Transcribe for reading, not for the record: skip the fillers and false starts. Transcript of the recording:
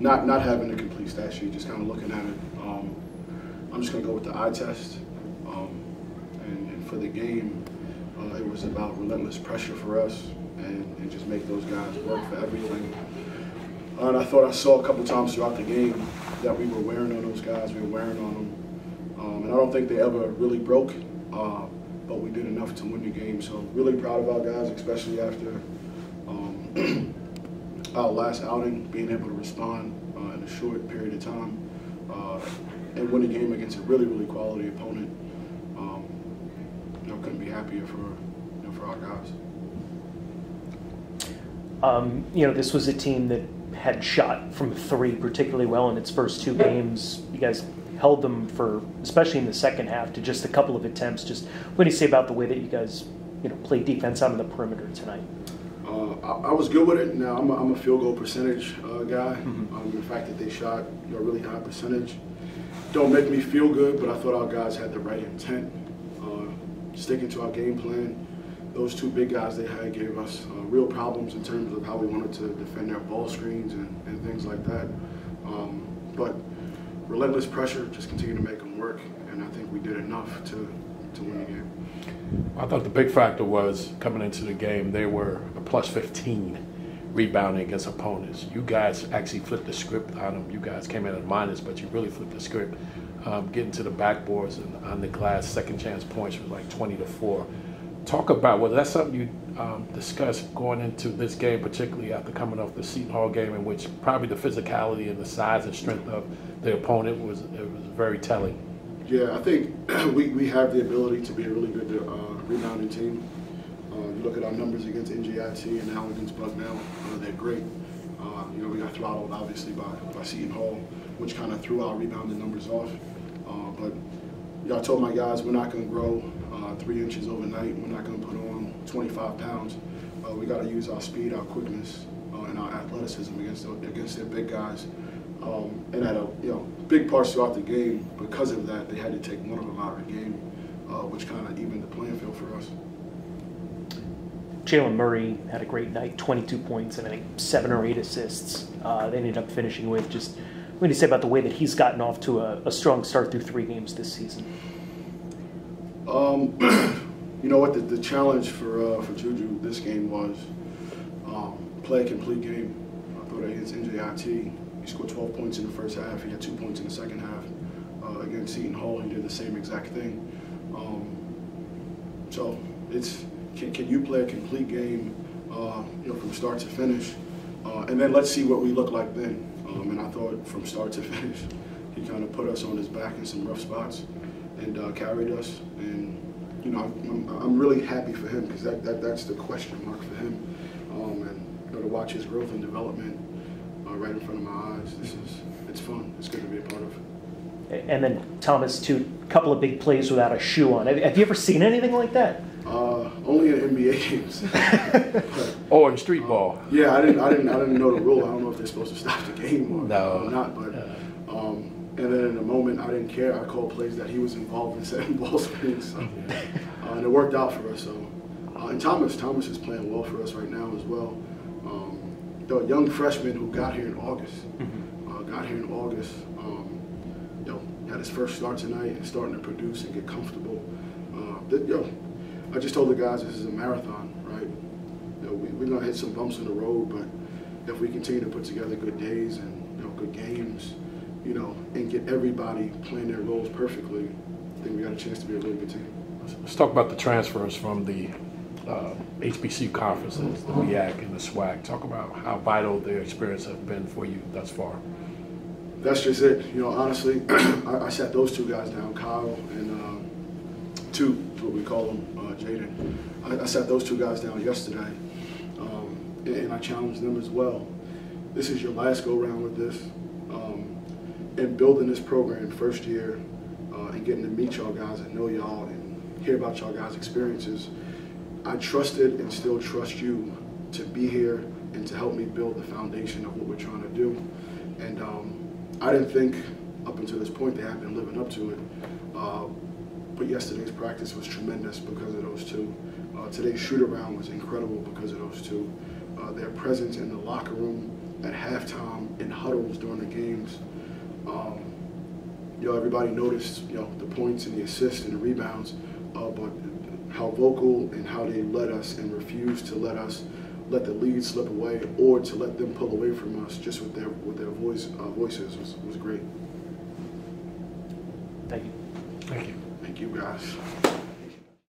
not having a complete stat sheet, just kind of looking at it. I'm just going to go with the eye test. And for the game, it was about relentless pressure for us and just make those guys work for everything. And I thought I saw a couple times throughout the game that we were wearing on those guys, we were wearing on them. And I don't think they ever really broke, but we did enough to win the game. So really proud of our guys, especially after our last outing, being able to respond in a short period of time and win a game against a really, really quality opponent. Couldn't be happier for our guys. This was a team that had shot from three particularly well in its first two games. You guys held them for, especially in the second half, to just a couple of attempts. Just what do you say about the way that you guys, played defense out on the perimeter tonight? I was good with it. Now I'm a field goal percentage guy. The fact that they shot a really high percentage don't make me feel good, but I thought our guys had the right intent. Sticking to our game plan. Those two big guys they had gave us real problems in terms of how we wanted to defend their ball screens and things like that. But relentless pressure, just continue to make them work, and I think we did enough to win the game. I thought the big factor was coming into the game, they were a plus 15 rebounding against opponents. You guys actually flipped the script on them. You guys came in at minus, but you really flipped the script. Getting to the backboards and on the glass, second chance points was like 20-4. Talk about, well, that's something you discussed going into this game, particularly after coming off the Seton Hall game, in which probably the physicality and the size and strength of the opponent was very telling. Yeah, I think we have the ability to be a really good rebounding team. You look at our numbers against NJIT and now against Bucknell, they're great. We got throttled obviously by Seton Hall, which kind of threw our rebounding numbers off. But I told my guys we're not going to grow 3 inches overnight. We're not going to put on 25 pounds. We got to use our speed, our quickness, and our athleticism against their big guys. And at big parts throughout the game, because of that, they had to take one of them out of the game, which kind of evened the playing field for us. Jalen Murray had a great night, 22 points and I think 7 or 8 assists. They ended up finishing with just, what do you say about the way that he's gotten off to a strong start through 3 games this season? You know what, the challenge for Juju this game was play a complete game. I thought against NJIT, he scored 12 points in the first half. He had 2 points in the second half. Against Seton Hall, he did the same exact thing. So it's, can you play a complete game, from start to finish, and then let's see what we look like then. And I thought from start to finish, he kind of put us on his back in some rough spots and carried us. And I'm really happy for him because that's the question mark for him. And to watch his growth and development right in front of my eyes, it's fun. It's good to be a part of. And then Thomas, a couple of big plays without a shoe on. Have you ever seen anything like that? Only in NBA games. But, in street ball. Yeah, I didn't know the rule. I don't know if they're supposed to stop the game or not. But and then in the moment, I didn't care. I called plays that he was involved in setting ball screens, so, and it worked out for us. So, and Thomas is playing well for us right now as well. The young freshman who got here in August, had his first start tonight and starting to produce and get comfortable. I just told the guys this is a marathon, right? We're gonna hit some bumps in the road, but if we continue to put together good days and good games, and get everybody playing their roles perfectly, I think we got a chance to be a really good team. Let's talk about the transfers from the HBCU conferences, the BUCK and the SWAC. Talk about how vital their experience has been for you thus far. That's just it. Honestly, I sat those 2 guys down, Kyle and what we call him, Jaden. I sat those 2 guys down yesterday, and I challenged them as well. This is your last go-round with this, and building this program first year, and getting to meet y'all guys and know y'all and hear about y'all guys' experiences. I trusted and still trust you to be here and to help me build the foundation of what we're trying to do. And I didn't think up until this point they had been living up to it. But yesterday's practice was tremendous because of those 2. Today's shoot-around was incredible because of those 2. Their presence in the locker room, at halftime, in huddles during the games. Everybody noticed, the points and the assists and the rebounds, but how vocal and how they led us and refused to let the lead slip away or to let them pull away from us just with their voices was great. Thank you. Thank you. Thank you, guys.